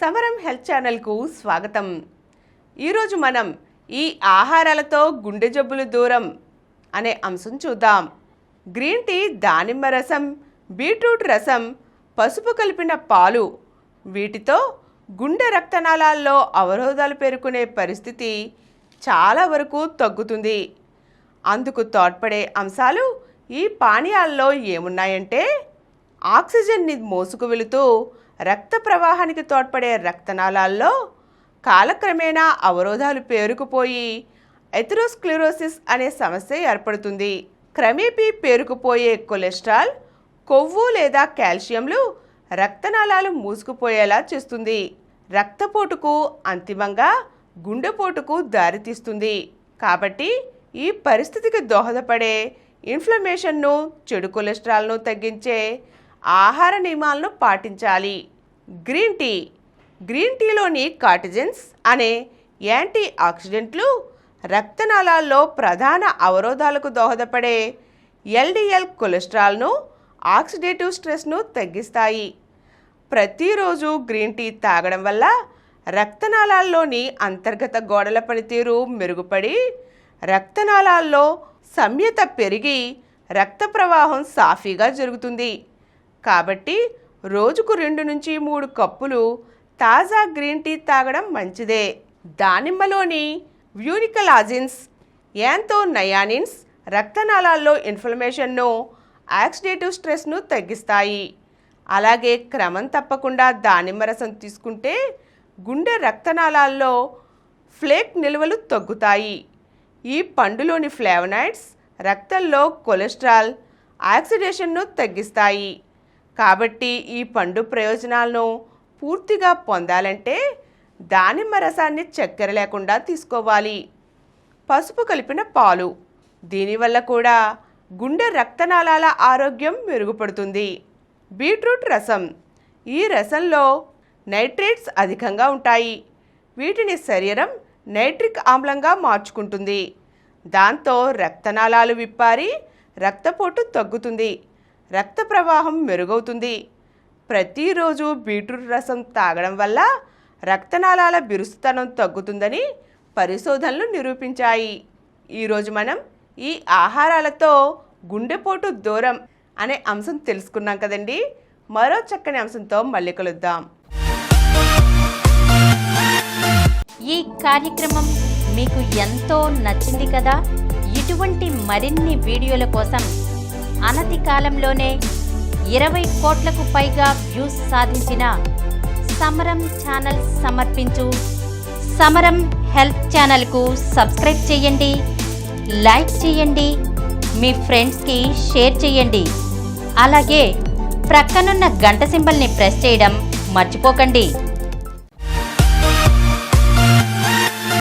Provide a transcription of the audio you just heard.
సమరం హెల్త్ ఛానల్కు స్వాగతం. ఈరోజు మనం ఈ ఆహారాలతో గుండె జబ్బులు దూరం అనే అంశం చూద్దాం. గ్రీన్ టీ, దానిమ్మ రసం, బీట్రూట్ రసం, పసుపు కలిపిన పాలు, వీటితో గుండె రక్తనాళాల్లో అవరోధాలు పేరుకునే పరిస్థితి చాలా వరకు తగ్గుతుంది. అందుకు తోడ్పడే అంశాలు ఈ పానీయాల్లో ఏమున్నాయంటే, ఆక్సిజన్ని మోసుకు వెళుతూ రక్త ప్రవాహానికి తోడ్పడే రక్తనాళాల్లో కాలక్రమేణా అవరోధాలు పేరుకుపోయి ఎథెరోస్క్లెరోసిస్ అనే సమస్య ఏర్పడుతుంది. క్రమేపీ పేరుకుపోయే కొలెస్ట్రాల్, కొవ్వు లేదా కాల్షియంలు రక్తనాళాలు మూసుకుపోయేలా చేస్తుంది. రక్తపోటుకు, అంతిమంగా గుండెపోటుకు దారితీస్తుంది. కాబట్టి ఈ పరిస్థితికి దోహదపడే ఇన్ఫ్లమేషన్ను, చెడు కొలెస్ట్రాల్ను తగ్గించే ఆహార నియమాలను పాటించాలి. గ్రీన్ టీలోని కార్టిజన్స్ అనే యాంటీ ఆక్సిడెంట్లు రక్తనాళాల్లో ప్రధాన అవరోధాలకు దోహదపడే ఎల్డిఎల్ కొలెస్ట్రాల్ను, ఆక్సిడేటివ్ స్ట్రెస్ను తగ్గిస్తాయి. ప్రతిరోజు గ్రీన్ టీ తాగడం వల్ల రక్తనాళాల్లోని అంతర్గత గోడల పనితీరు మెరుగుపడి రక్తనాళాల్లో సమ్యత పెరిగి రక్త ప్రవాహం సాఫీగా జరుగుతుంది. కాబట్టి రోజుకు 2 నుంచి 3 కప్పులు తాజా గ్రీన్ టీ తాగడం మంచిదే. దానిమ్మలోని వ్యూనికలాజిన్స్, యాంథోనయానిన్స్ రక్తనాళాల్లో ఇన్ఫ్లమేషన్ను, ఆక్సిడేటివ్ స్ట్రెస్ను తగ్గిస్తాయి. అలాగే క్రమం తప్పకుండా దానిమ్మ రసం తీసుకుంటే గుండె రక్తనాళాల్లో ప్లేక్ నిల్వలు తగ్గుతాయి. ఈ పండులోని ఫ్లేవనాయిడ్స్ రక్తంలో కొలెస్ట్రాల్ ఆక్సిడేషన్ను తగ్గిస్తాయి. కాబట్టి ఈ పండు ప్రయోజనాలను పూర్తిగా పొందాలంటే దానిమ్మ రసాన్ని చక్కెర లేకుండా తీసుకోవాలి. పసుపు కలిపిన పాలు, దీనివల్ల కూడా గుండె రక్తనాళాల ఆరోగ్యం మెరుగుపడుతుంది. బీట్రూట్ రసం, ఈ రసంలో నైట్రేట్స్ అధికంగా ఉంటాయి. వీటిని శరీరం నైట్రిక్ ఆమ్లంగా మార్చుకుంటుంది. దాంతో రక్తనాళాలు విప్పారి రక్తపోటు తగ్గుతుంది, రక్త ప్రవాహం మెరుగవుతుంది. ప్రతిరోజు బీట్రూట్ రసం తాగడం వల్ల రక్తనాళాల బిరుసుతనం తగ్గుతుందని పరిశోధనలు నిరూపించాయి. ఈరోజు మనం ఈ ఆహారాలతో గుండెపోటు దూరం అనే అంశం తెలుసుకున్నాం కదండి. మరో చక్కని అంశంతో మళ్ళీ కలుద్దాం. ఈ కార్యక్రమం మీకు ఎంతో నచ్చింది కదా. ఇటువంటి మరిన్ని వీడియోల కోసం అనతి కాలంలోనే 20 కోట్లకు పైగా వ్యూస్ సాధించిన సమరం ఛానల్ సమర్పించు సమరం హెల్త్ ఛానల్కు సబ్స్క్రైబ్ చేయండి, లైక్ చేయండి, మీ ఫ్రెండ్స్కి షేర్ చేయండి. అలాగే ప్రక్కనున్న గంట సింబల్ని ప్రెస్ చేయడం మర్చిపోకండి.